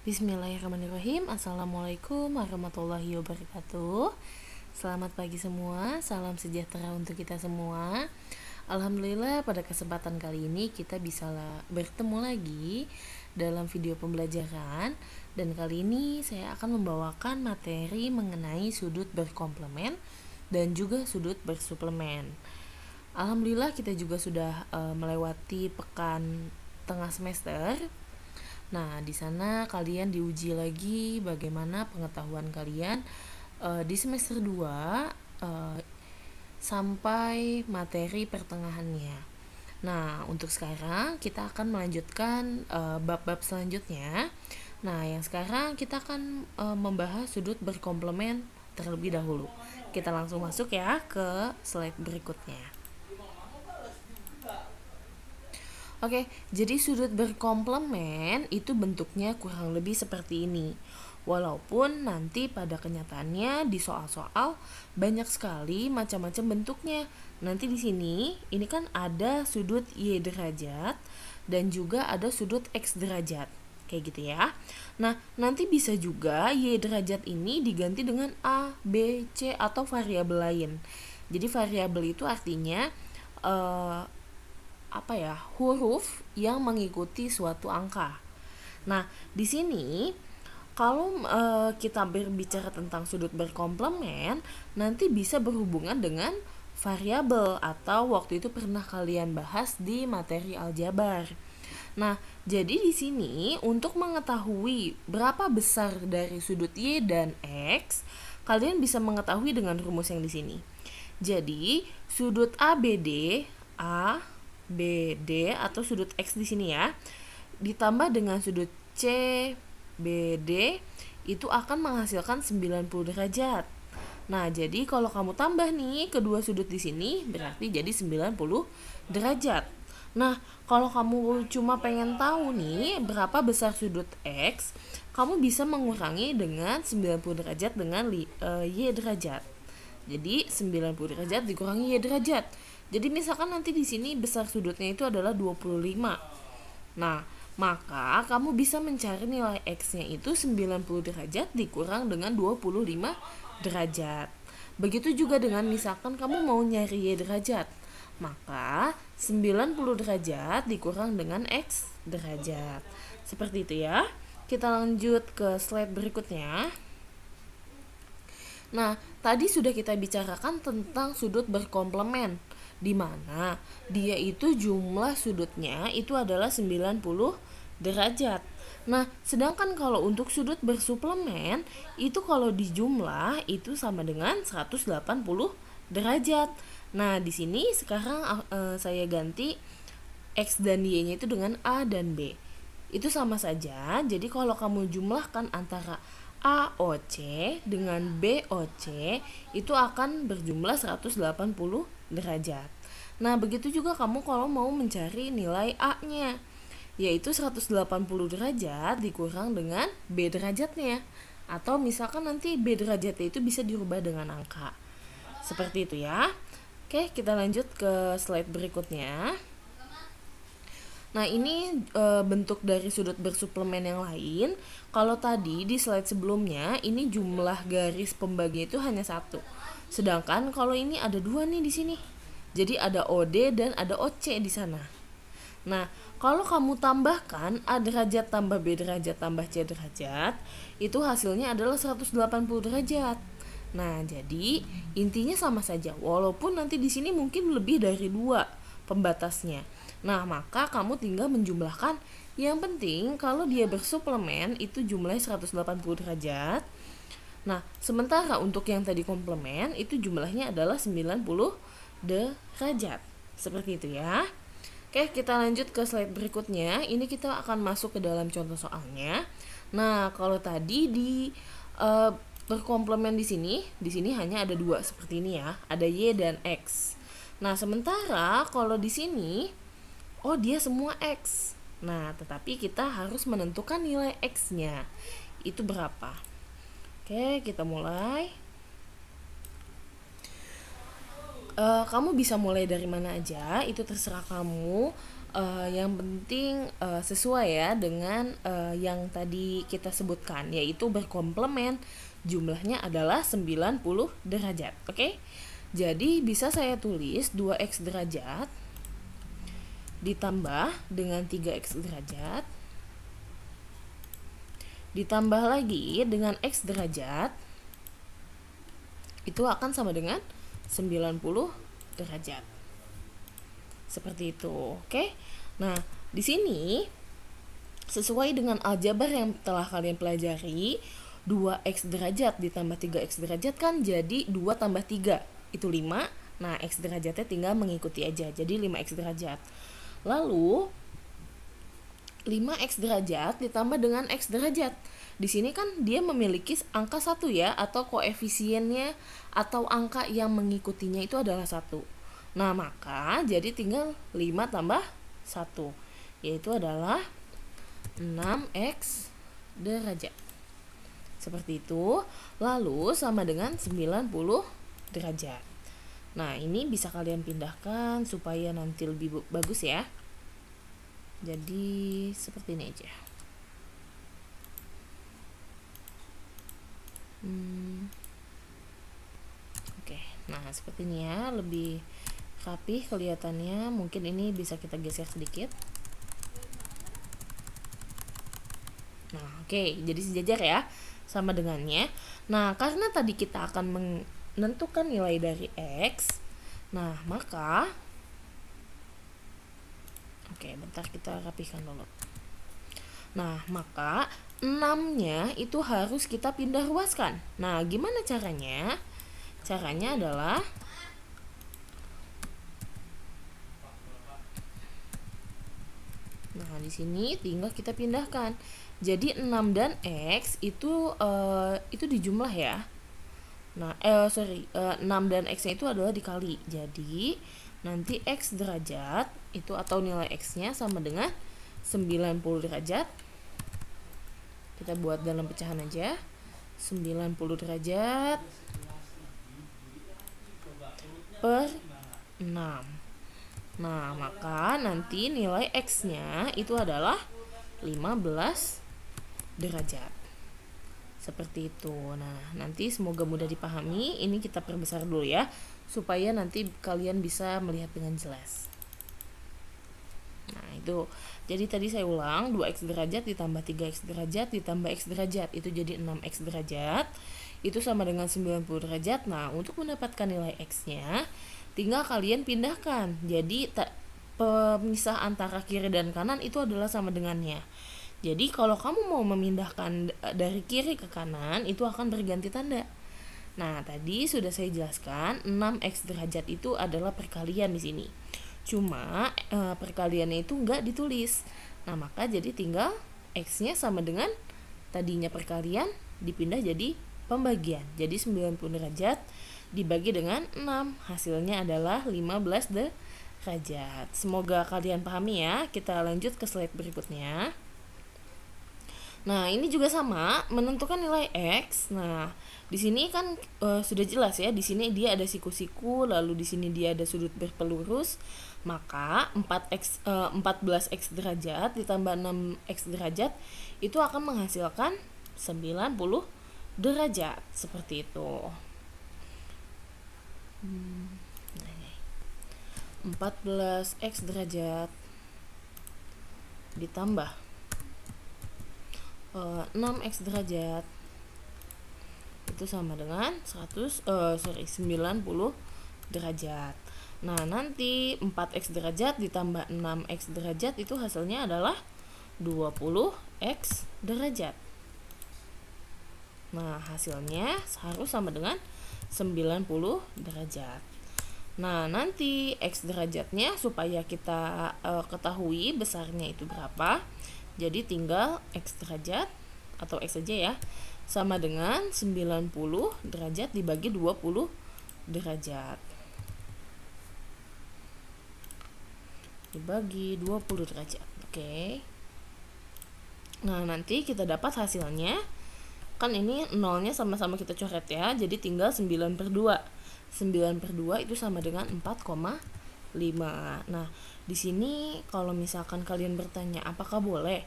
Bismillahirrahmanirrahim. Assalamualaikum warahmatullahi wabarakatuh. Selamat pagi semua, salam sejahtera untuk kita semua. Alhamdulillah pada kesempatan kali ini kita bisa bertemu lagi dalam video pembelajaran. Dan kali ini saya akan membawakan materi mengenai sudut berkomplement dan juga sudut bersuplemen. Alhamdulillah kita juga sudah melewati pekan tengah semester. Nah, di sana kalian diuji lagi bagaimana pengetahuan kalian di semester 2 sampai materi pertengahannya. Nah, untuk sekarang kita akan melanjutkan bab-bab selanjutnya. Nah, yang sekarang kita akan membahas sudut berkomplement terlebih dahulu. Kita langsung masuk ya ke slide berikutnya. Oke, jadi sudut berkomplement itu bentuknya kurang lebih seperti ini. Walaupun nanti pada kenyataannya di soal-soal banyak sekali macam-macam bentuknya. Nanti di sini ini kan ada sudut Y derajat dan juga ada sudut X derajat. Kayak gitu ya. Nah, nanti bisa juga Y derajat ini diganti dengan A, B, C atau variabel lain. Jadi variabel itu artinya huruf yang mengikuti suatu angka. Nah, di sini kalau kita berbicara tentang sudut berkomplement, nanti bisa berhubungan dengan variabel atau waktu itu pernah kalian bahas di materi aljabar. Nah, jadi di sini untuk mengetahui berapa besar dari sudut Y dan X, kalian bisa mengetahui dengan rumus yang di sini. Jadi, sudut ABD atau sudut X di sini ya, ditambah dengan sudut CBD itu akan menghasilkan 90 derajat. Nah, jadi kalau kamu tambah nih kedua sudut di sini berarti jadi 90 derajat. Nah, kalau kamu cuma pengen tahu nih berapa besar sudut X, kamu bisa mengurangi dengan 90 derajat dengan Y derajat. Jadi 90 derajat dikurangi Y derajat. Jadi misalkan nanti di sini besar sudutnya itu adalah 25. Nah, maka kamu bisa mencari nilai X-nya itu 90 derajat dikurang dengan 25 derajat. Begitu juga dengan misalkan kamu mau nyari Y derajat. Maka 90 derajat dikurang dengan X derajat. Seperti itu ya. Kita lanjut ke slide berikutnya. Nah, tadi sudah kita bicarakan tentang sudut berkomplement, di mana dia itu jumlah sudutnya itu adalah 90 derajat. Nah, sedangkan kalau untuk sudut bersuplemen itu kalau dijumlah itu sama dengan 180 derajat. Nah, di sini sekarang saya ganti X dan Y-nya itu dengan A dan B. Itu sama saja. Jadi kalau kamu jumlahkan antara AOC dengan BOC itu akan berjumlah 180 derajat. Nah, begitu juga kamu kalau mau mencari nilai A-nya, yaitu 180 derajat dikurang dengan B derajatnya. Atau misalkan nanti B derajatnya itu bisa dirubah dengan angka. Seperti itu ya. Oke, kita lanjut ke slide berikutnya. Nah, ini bentuk dari sudut bersuplemen yang lain. Kalau tadi di slide sebelumnya ini jumlah garis pembagi itu hanya satu. Sedangkan kalau ini ada dua nih di sini. Jadi ada OD dan ada OC di sana. Nah, kalau kamu tambahkan A derajat tambah B derajat tambah C derajat, itu hasilnya adalah 180 derajat. Nah, jadi intinya sama saja. Walaupun nanti di sini mungkin lebih dari 2 pembatasnya. Nah, maka kamu tinggal menjumlahkan. Yang penting kalau dia bersuplemen itu jumlahnya 180 derajat. Nah, sementara untuk yang tadi komplement itu jumlahnya adalah 90 derajat. Seperti itu ya. Oke, kita lanjut ke slide berikutnya. Ini kita akan masuk ke dalam contoh soalnya. Nah, kalau tadi di berkomplement di sini hanya ada 2 seperti ini ya. Ada Y dan X. Nah, sementara kalau di sini dia semua X. Nah, tetapi kita harus menentukan nilai X-nya. Itu berapa? Oke, kita mulai. Kamu bisa mulai dari mana aja, itu terserah kamu. Yang penting sesuai ya dengan yang tadi kita sebutkan, yaitu berkomplement, jumlahnya adalah 90 derajat. Oke? Jadi bisa saya tulis 2x derajat ditambah dengan 3x derajat ditambah lagi dengan x derajat, itu akan sama dengan 90 derajat. Seperti itu. Oke? Nah, di sini sesuai dengan aljabar yang telah kalian pelajari, 2x derajat ditambah 3x derajat kan jadi 2 tambah 3 itu 5. Nah, x derajatnya tinggal mengikuti aja, jadi 5x derajat. Lalu 5x derajat ditambah dengan x derajat. Di sini kan dia memiliki angka 1 ya, atau koefisiennya atau angka yang mengikutinya itu adalah 1. Nah, maka jadi tinggal 5 tambah 1, yaitu adalah 6x derajat. Seperti itu. Lalu sama dengan 90 derajat. Nah, ini bisa kalian pindahkan supaya nanti lebih bagus ya. Jadi seperti ini aja. Oke, nah seperti ini ya, lebih rapih kelihatannya. Mungkin ini bisa kita geser sedikit. Nah, oke, jadi sejajar ya sama dengannya. Nah, karena tadi kita akan menentukan nilai dari x, nah maka oke, bentar kita rapihkan dulu. Nah, maka 6-nya itu harus kita pindah ruaskan. Nah, gimana caranya? Caranya adalah nah, di sini tinggal kita pindahkan. Jadi 6 dan x itu dijumlah ya. Nah, 6 dan x-nya itu adalah dikali. Jadi nanti x derajat itu atau nilai x-nya sama dengan 90 derajat. Kita buat dalam pecahan aja. 90 derajat per 6. Nah, maka nanti nilai x-nya itu adalah 15 derajat. Seperti itu. Nah, nanti semoga mudah dipahami. Ini kita perbesar dulu ya, supaya nanti kalian bisa melihat dengan jelas. Nah, itu. Jadi tadi saya ulang, 2x derajat ditambah 3x derajat ditambah x derajat. Itu jadi 6x derajat. Itu sama dengan 90 derajat. Nah, untuk mendapatkan nilai x-nya, tinggal kalian pindahkan. Jadi pemisah antara kiri dan kanan itu adalah sama dengannya. Jadi kalau kamu mau memindahkan dari kiri ke kanan, itu akan berganti tanda. Nah, tadi sudah saya jelaskan 6x derajat itu adalah perkalian di sini. Cuma perkaliannya itu enggak ditulis. Nah, maka jadi tinggal x-nya sama dengan tadinya perkalian dipindah jadi pembagian. Jadi 90 derajat dibagi dengan 6, hasilnya adalah 15 derajat. Semoga kalian pahami ya. Kita lanjut ke slide berikutnya. Nah, ini juga sama, menentukan nilai x. Nah, di sini kan sudah jelas ya. Di sini dia ada siku-siku, lalu di sini dia ada sudut berpelurus. Maka 14x derajat ditambah 6x derajat itu akan menghasilkan 90 derajat. Seperti itu. 14x derajat ditambah 6x derajat itu sama dengan 90 derajat. Nah, nanti 4x derajat ditambah 6x derajat itu hasilnya adalah 20x derajat. Nah, hasilnya harus sama dengan 90 derajat. Nah, nanti x derajatnya supaya kita ketahui besarnya itu berapa, jadi tinggal x derajat atau x saja ya, sama dengan 90 derajat dibagi 20 derajat. Dibagi 20 derajat. Oke. Nah, nanti kita dapat hasilnya. Kan ini nolnya sama-sama kita coret ya. Jadi tinggal 9/2. 9/2 itu sama dengan 4,5. 5. Nah, di sini kalau misalkan kalian bertanya apakah boleh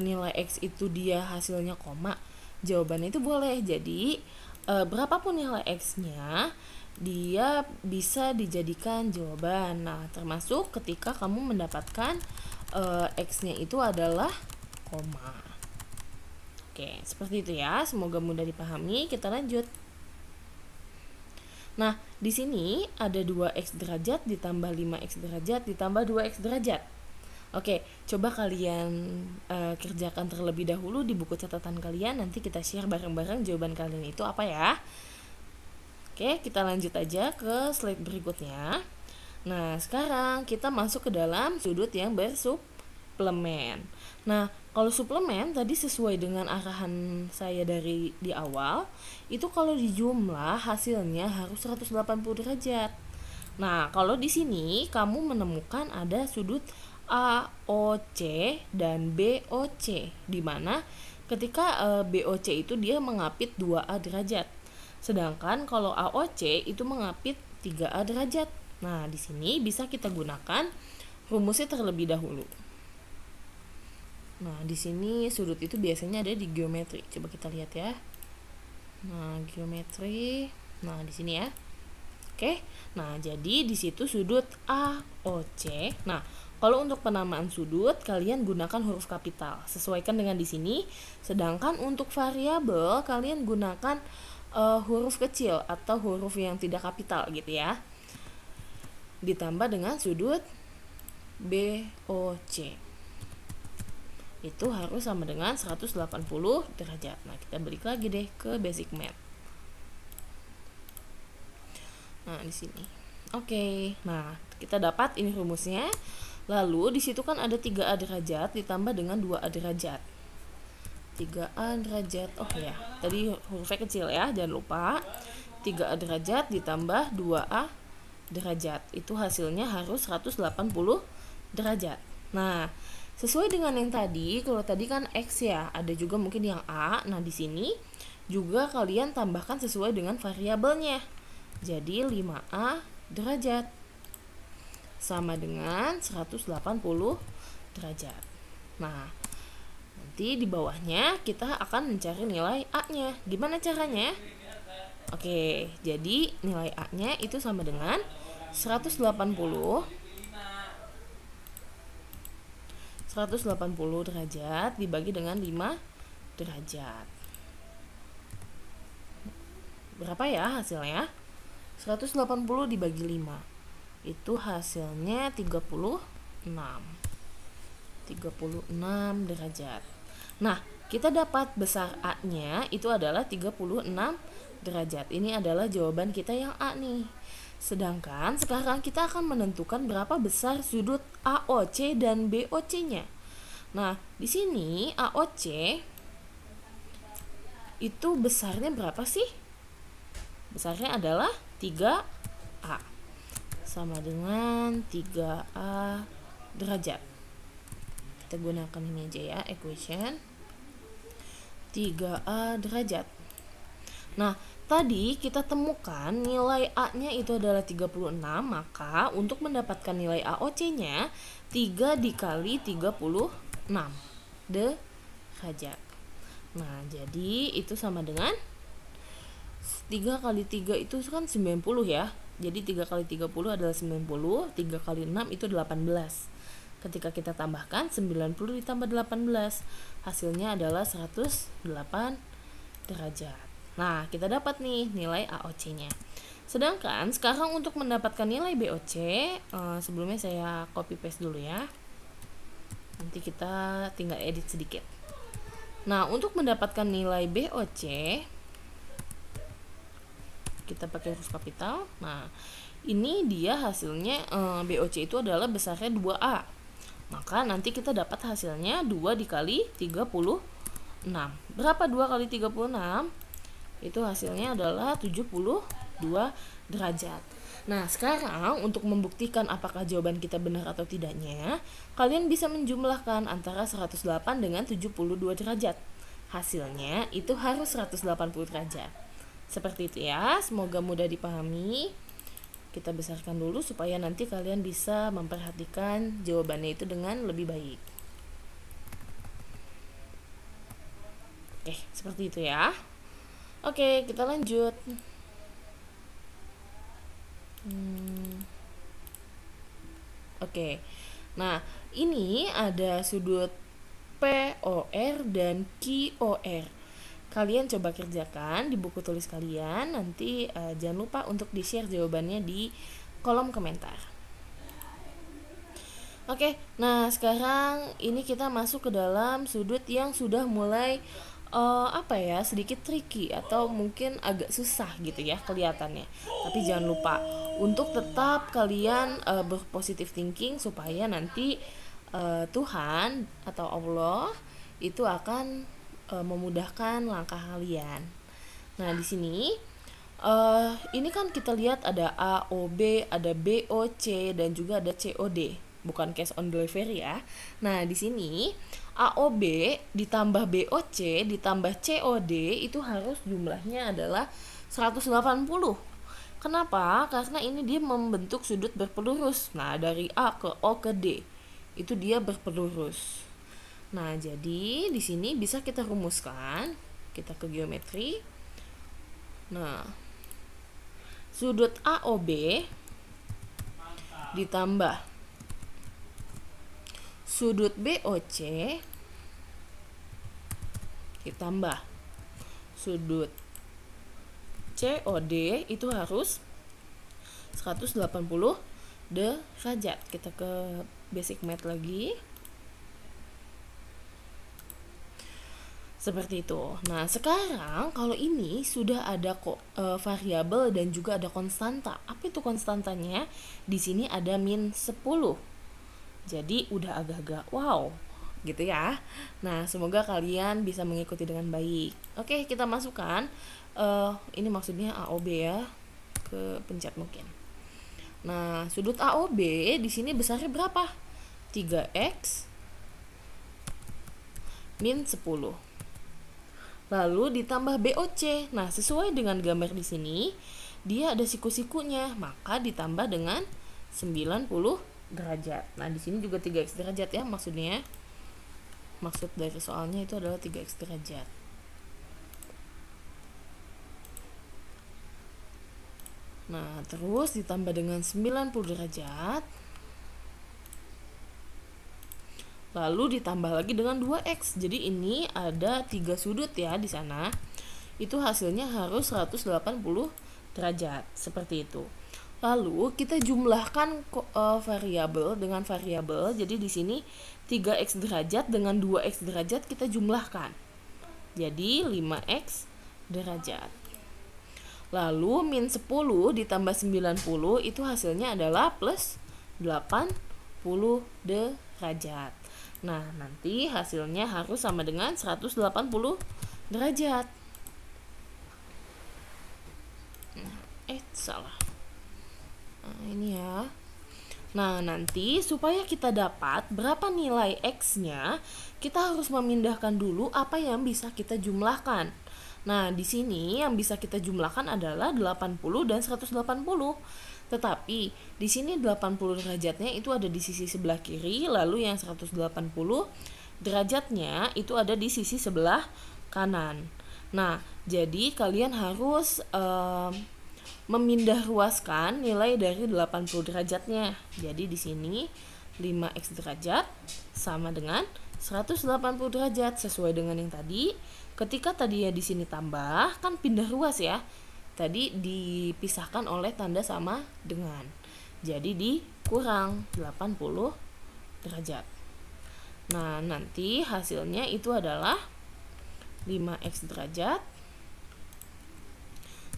nilai X itu dia hasilnya koma, jawabannya itu boleh. Jadi berapapun nilai X-nya dia bisa dijadikan jawaban. Nah, termasuk ketika kamu mendapatkan X-nya itu adalah koma. Oke, seperti itu ya. Semoga mudah dipahami. Kita lanjut. Nah, di sini ada 2x derajat ditambah 5x derajat ditambah 2x derajat. Oke, coba kalian kerjakan terlebih dahulu di buku catatan kalian. Nanti kita share bareng-bareng jawaban kalian itu apa ya. Oke, kita lanjut aja ke slide berikutnya. Nah, sekarang kita masuk ke dalam sudut yang bersuplemen. Nah, kalau suplemen tadi sesuai dengan arahan saya dari di awal, itu kalau dijumlah hasilnya harus 180 derajat. Nah, kalau di sini kamu menemukan ada sudut AOC dan BOC, di mana ketika BOC itu dia mengapit 2A derajat. Sedangkan kalau AOC itu mengapit 3A derajat. Nah, di sini bisa kita gunakan rumusnya terlebih dahulu. Nah, di sini sudut itu biasanya ada di geometri. Coba kita lihat ya. Nah, geometri. Nah, di sini ya. Oke. Nah, jadi di situ sudut AOC. Nah, kalau untuk penamaan sudut kalian gunakan huruf kapital. Sesuaikan dengan di sini. Sedangkan untuk variabel kalian gunakan huruf kecil atau huruf yang tidak kapital gitu ya. Ditambah dengan sudut BOC. Itu harus sama dengan 180 derajat. Nah, kita balik lagi deh ke basic math. Nah, di sini. Oke. Nah, kita dapat ini rumusnya. Lalu di situ kan ada 3A derajat ditambah dengan 2A derajat. 3A derajat. Oh ya, tadi hurufnya kecil ya, jangan lupa. 3A derajat ditambah 2A derajat. Itu hasilnya harus 180 derajat. Nah, sesuai dengan yang tadi, kalau tadi kan X ya, ada juga mungkin yang A. Nah, di sini juga kalian tambahkan sesuai dengan variabelnya. Jadi 5A derajat sama dengan 180 derajat. Nah, nanti di bawahnya kita akan mencari nilai A-nya. Gimana caranya? Oke, jadi nilai A-nya itu sama dengan 180 derajat dibagi dengan 5 derajat. Berapa ya hasilnya? 180 dibagi 5. Itu hasilnya 36 derajat. Nah, kita dapat besar A-nya itu adalah 36 derajat. Ini adalah jawaban kita yang A nih. Sedangkan sekarang kita akan menentukan berapa besar sudut AOC dan BOC-nya. Nah, di sini AOC itu besarnya berapa sih? Besarnya adalah 3A. Sama dengan 3A derajat. Kita gunakan ini aja ya, equation 3A derajat. Nah, tadi kita temukan nilai A-nya itu adalah 36, maka untuk mendapatkan nilai AOC-nya 3 dikali 36 derajat. Nah, jadi itu sama dengan 3 kali 3 itu kan 90 ya. Jadi 3 kali 30 adalah 90, 3 kali 6 itu 18. Ketika kita tambahkan 90 ditambah 18, hasilnya adalah 108 derajat. Nah, kita dapat nih nilai AOC-nya. Sedangkan sekarang untuk mendapatkan nilai BOC, sebelumnya saya copy paste dulu ya. Nanti kita tinggal edit sedikit. Nah, untuk mendapatkan nilai BOC, kita pakai huruf kapital. Nah, ini dia hasilnya BOC itu adalah besarnya 2A. Maka nanti kita dapat hasilnya 2 dikali 36. Berapa 2 kali 36? Itu hasilnya adalah 72 derajat. Nah, sekarang untuk membuktikan apakah jawaban kita benar atau tidaknya, kalian bisa menjumlahkan antara 108 dengan 72 derajat. Hasilnya itu harus 180 derajat. Seperti itu ya, semoga mudah dipahami. Kita besarkan dulu supaya nanti kalian bisa memperhatikan jawabannya itu dengan lebih baik. Oke, seperti itu ya. Oke, kita lanjut. Oke. Nah, ini ada sudut POR dan QOR. Kalian coba kerjakan di buku tulis kalian. Nanti jangan lupa untuk di-share jawabannya di kolom komentar. Oke, nah sekarang ini kita masuk ke dalam sudut yang sudah mulai sedikit tricky atau mungkin agak susah gitu ya kelihatannya. Tapi jangan lupa untuk tetap kalian berpositif thinking supaya nanti Tuhan atau Allah itu akan memudahkan langkah kalian. Nah di sini ini kan kita lihat ada A, O, B, ada B, O, C dan juga ada C, O, D. Bukan cash on delivery ya. Nah, di sini AOB ditambah BOC ditambah COD itu harus jumlahnya adalah 180. Kenapa? Karena ini dia membentuk sudut berpelurus. Nah, dari A ke O ke D itu dia berpelurus. Nah, jadi di sini bisa kita rumuskan. Kita ke geometri. Nah, sudut AOB ditambah sudut BOC ditambah sudut COD itu harus 180 derajat. Kita ke basic math lagi. Seperti itu. Nah, sekarang kalau ini sudah ada variabel dan juga ada konstanta. Apa itu konstantanya? Di sini ada min 10. Jadi udah agak-agak wow gitu ya. Nah, semoga kalian bisa mengikuti dengan baik. Oke, kita masukkan ini maksudnya AOB ya, ke pencet mungkin. Nah, sudut AOB di sini besarnya berapa? 3x min 10. Lalu ditambah BOC. Nah, sesuai dengan gambar di sini, dia ada siku-sikunya, maka ditambah dengan 90 derajat. Nah, di sini juga 3x derajat ya maksudnya. Maksud dari soalnya itu adalah 3x derajat. Nah, terus ditambah dengan 90 derajat. Lalu ditambah lagi dengan 2x. Jadi ini ada 3 sudut ya di sana. Itu hasilnya harus 180 derajat. Seperti itu. Lalu kita jumlahkan variabel dengan variabel. Jadi di sini 3x derajat dengan 2x derajat kita jumlahkan. Jadi 5x derajat. Lalu min 10 ditambah 90 itu hasilnya adalah plus 80 derajat. Nah, nanti hasilnya harus sama dengan 180 derajat. Salah. Nah, ini ya. Nah, nanti supaya kita dapat berapa nilai X-nya, kita harus memindahkan dulu apa yang bisa kita jumlahkan. Nah, di sini yang bisa kita jumlahkan adalah 80 dan 180. Tetapi di sini 80 derajatnya itu ada di sisi sebelah kiri, lalu yang 180 derajatnya itu ada di sisi sebelah kanan. Nah, jadi kalian harus memindah ruaskan nilai dari 80 derajatnya. Jadi di sini 5x derajat sama dengan 180 derajat sesuai dengan yang tadi. Ketika tadi ya di sini tambah, kan pindah ruas ya. Tadi dipisahkan oleh tanda sama dengan. Jadi dikurang 80 derajat. Nah, nanti hasilnya itu adalah 5x derajat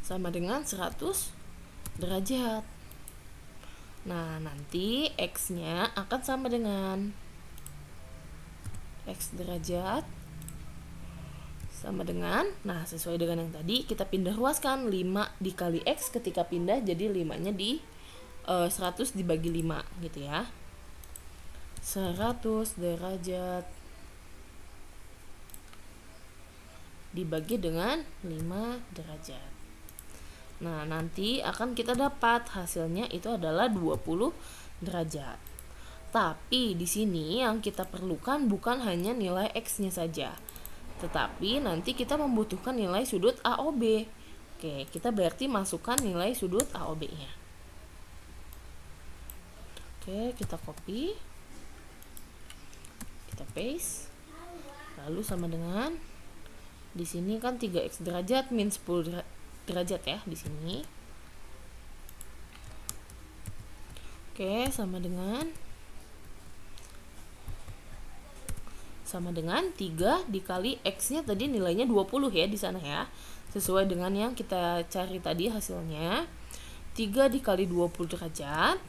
sama dengan 100 derajat. Nah, nanti X-nya akan sama dengan X derajat sama dengan, nah sesuai dengan yang tadi kita pindah ruaskan 5 dikali X ketika pindah, jadi 5-nya di 100 dibagi 5 gitu ya. 100 derajat dibagi dengan 5 derajat. Nah, nanti akan kita dapat hasilnya itu adalah 20 derajat. Tapi di sini yang kita perlukan bukan hanya nilai X-nya saja, tetapi nanti kita membutuhkan nilai sudut AOB. Oke, kita berarti masukkan nilai sudut AOB-nya. Oke, kita copy, kita paste, lalu sama dengan di sini kan 3x derajat min 10 derajat ya di sini. Oke, sama dengan 3 dikali X-nya tadi nilainya 20 ya di sana ya. Sesuai dengan yang kita cari tadi hasilnya. 3 dikali 20 derajat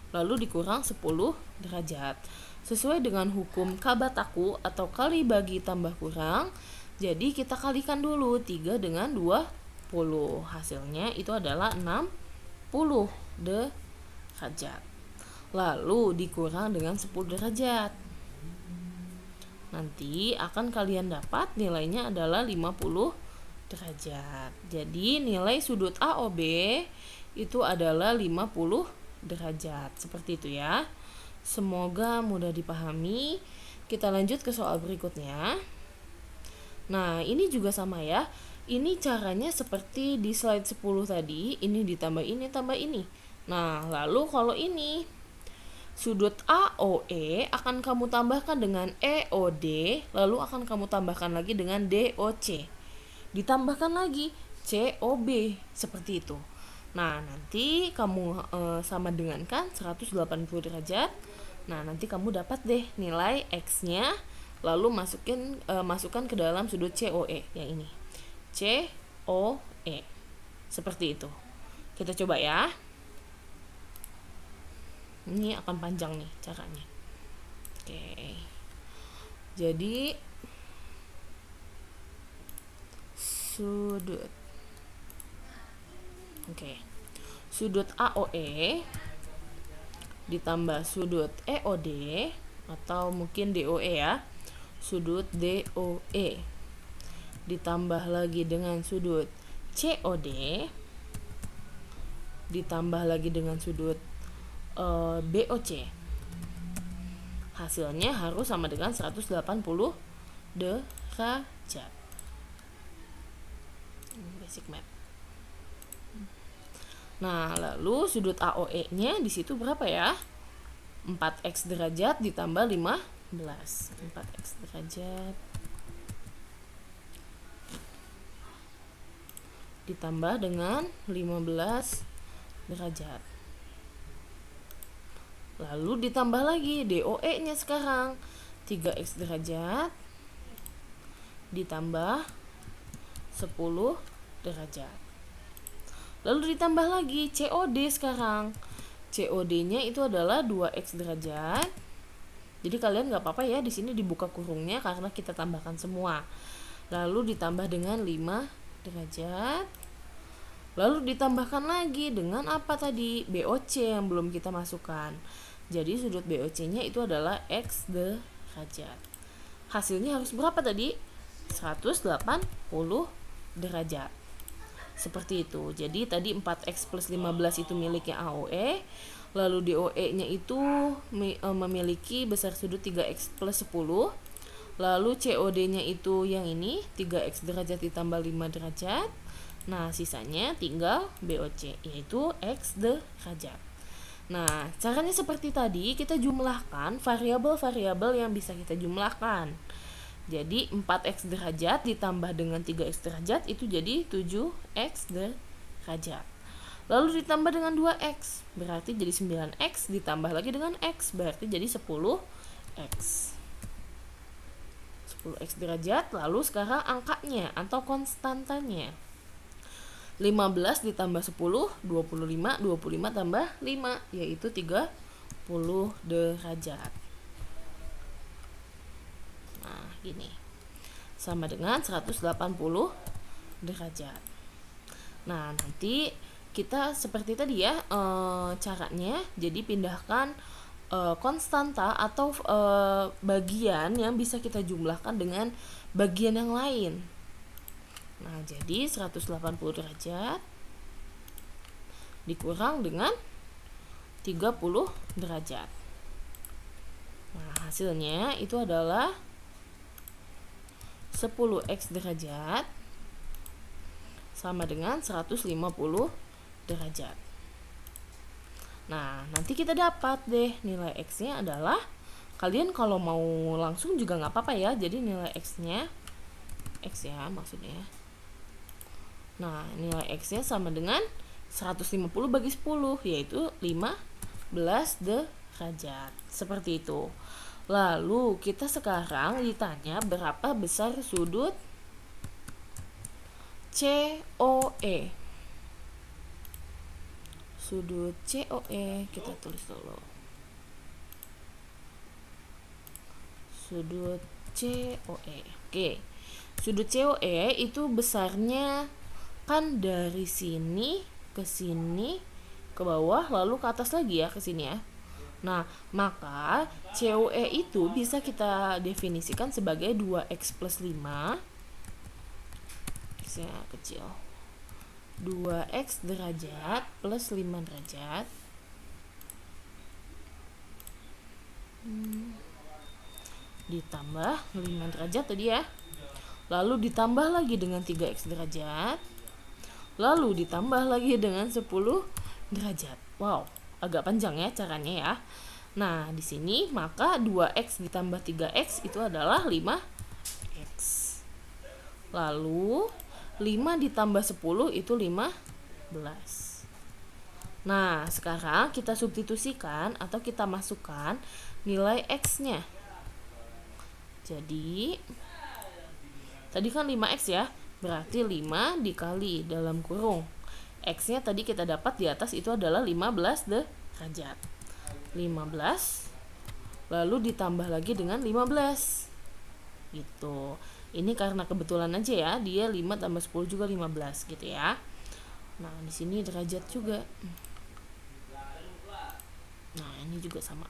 lalu dikurang 10 derajat. Sesuai dengan hukum Kabataku atau kali bagi tambah kurang. Jadi kita kalikan dulu 3 dengan 20. Hasilnya itu adalah 60 derajat. Lalu dikurang dengan 10 derajat. Nanti akan kalian dapat nilainya adalah 50 derajat. Jadi nilai sudut AOB itu adalah 50 derajat. Seperti itu ya. Semoga mudah dipahami. Kita lanjut ke soal berikutnya. Nah, ini juga sama ya. Ini caranya seperti di slide 10 tadi. Ini ditambah ini, tambah ini. Nah, lalu kalau ini sudut AOE akan kamu tambahkan dengan EOD, lalu akan kamu tambahkan lagi dengan DOC. Ditambahkan lagi COB, seperti itu. Nah, nanti kamu sama dengan kan 180 derajat. Nah, nanti kamu dapat deh nilai X-nya, lalu masukkan ke dalam sudut COE yang ini. COE. Seperti itu. Kita coba ya. Ini akan panjang nih caranya. Oke. Jadi sudut. Oke. Sudut AOE ditambah sudut EOD atau mungkin DOE ya. Sudut DOE ditambah lagi dengan sudut COD ditambah lagi dengan sudut BOC. Hasilnya harus sama dengan 180 derajat. Basic math. Nah, lalu sudut AOE-nya di situ berapa ya? 4x derajat ditambah 15. 4x derajat ditambah dengan 15 derajat. Lalu ditambah lagi DOE-nya sekarang 3x derajat ditambah 10 derajat. Lalu ditambah lagi COD sekarang. COD-nya itu adalah 2x derajat. Jadi kalian nggak apa-apa ya di sini dibuka kurungnya karena kita tambahkan semua. Lalu ditambah dengan 5 derajat. Lalu ditambahkan lagi dengan apa tadi? BOC yang belum kita masukkan. Jadi sudut BOC-nya itu adalah X derajat. Hasilnya harus berapa tadi? 180 derajat. Seperti itu. Jadi tadi 4x plus 15 itu miliknya AOE. Lalu DOE-nya itu memiliki besar sudut 3x plus 10. Lalu COD-nya itu yang ini 3x derajat ditambah 5 derajat. Nah, sisanya tinggal BOC, yaitu X derajat. Nah, caranya seperti tadi, kita jumlahkan variabel-variabel yang bisa kita jumlahkan. Jadi 4x derajat ditambah dengan 3x derajat itu jadi 7x derajat. Lalu ditambah dengan 2x, berarti jadi 9x, ditambah lagi dengan x, berarti jadi 10x. 10x derajat, lalu sekarang angkanya atau konstantanya. 15 ditambah 10, 25, 25 tambah 5, yaitu 30 derajat. Nah, gini. Sama dengan 180 derajat. Nah, nanti kita seperti tadi ya, caranya jadi pindahkan konstanta atau bagian yang bisa kita jumlahkan dengan bagian yang lain. Nah, jadi 180 derajat dikurang dengan 30 derajat. Nah, hasilnya itu adalah 10x derajat sama dengan 150 derajat. Nah, nanti kita dapat deh nilai x-nya adalah, kalian kalau mau langsung juga nggak apa-apa ya. Jadi nilai x-nya, x ya maksudnya. Nah, nilai x-nya sama dengan 150 bagi 10, yaitu 15 derajat. Seperti itu. Lalu kita sekarang ditanya berapa besar sudut COE. Sudut COE kita tulis dulu. Sudut COE. Oke. Sudut COE itu besarnya kan dari sini ke sini ke bawah lalu ke atas lagi ya, ke sini ya. Nah, maka COE itu bisa kita definisikan sebagai 2x plus 5 x-nya kecil, 2x derajat plus 5 derajat ditambah 5 derajat tadi ya, lalu ditambah lagi dengan 3x derajat, lalu ditambah lagi dengan 10 derajat. Wow, agak panjang ya caranya ya. Nah, di sini maka 2x ditambah 3x itu adalah 5x. Lalu 5 ditambah 10 itu 15. Nah, sekarang kita substitusikan atau kita masukkan nilai x-nya. Jadi tadi kan 5x ya, berarti 5 dikali dalam kurung x-nya tadi kita dapat di atas itu adalah 15 derajat. 15 lalu ditambah lagi dengan 15 gitu. Ini karena kebetulan aja ya, dia 5 tambah 10 juga 15 gitu ya. Nah, di sini derajat juga. Nah, ini juga sama.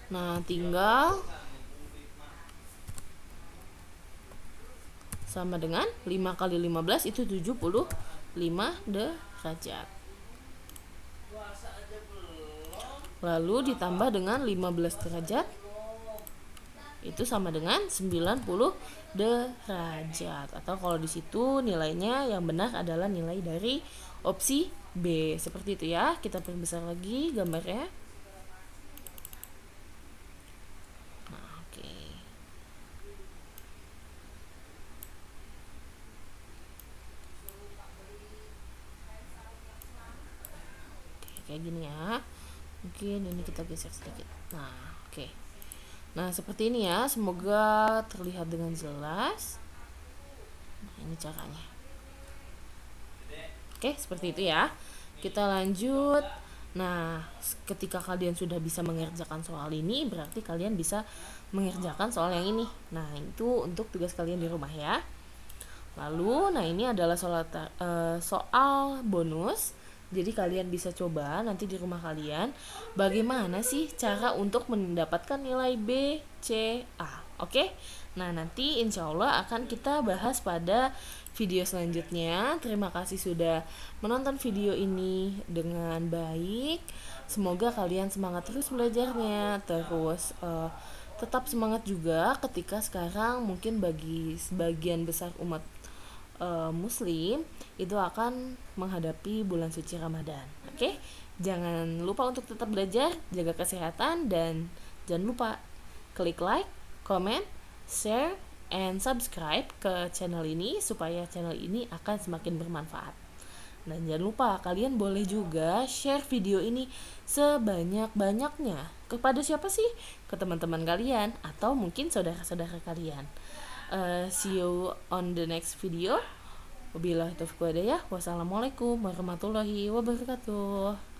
Nah, tinggal sama dengan 5 kali 15 itu 75 derajat. Lalu ditambah dengan 15 derajat itu sama dengan 90 derajat. Atau kalau di situ nilainya yang benar adalah nilai dari opsi B. Seperti itu ya. Kita perbesar lagi gambarnya. Nah, oke. Kayak gini ya. Mungkin ini kita geser sedikit. Nah, oke. Nah, seperti ini ya. Semoga terlihat dengan jelas. Nah, ini caranya. Oke, seperti itu ya. Kita lanjut. Nah, ketika kalian sudah bisa mengerjakan soal ini, berarti kalian bisa mengerjakan soal yang ini. Nah, itu untuk tugas kalian di rumah ya. Lalu, nah ini adalah soal bonus. Jadi kalian bisa coba nanti di rumah kalian bagaimana sih cara untuk mendapatkan nilai B, C, A. Oke? Nah, nanti insya Allah akan kita bahas pada video selanjutnya. Terima kasih sudah menonton video ini dengan baik. Semoga kalian semangat terus belajarnya. Terus tetap semangat juga ketika sekarang mungkin bagi sebagian besar umat Muslim itu akan menghadapi bulan suci Ramadan. Oke? Jangan lupa untuk tetap belajar, jaga kesehatan, dan jangan lupa klik like, comment, share, and subscribe ke channel ini supaya channel ini akan semakin bermanfaat. Dan jangan lupa kalian boleh juga share video ini sebanyak-banyaknya. Kepada siapa sih? Ke teman-teman kalian atau mungkin saudara-saudara kalian. See you on the next video. Wabillahi taufiq wal hidayah. Wassalamualaikum warahmatullahi wabarakatuh.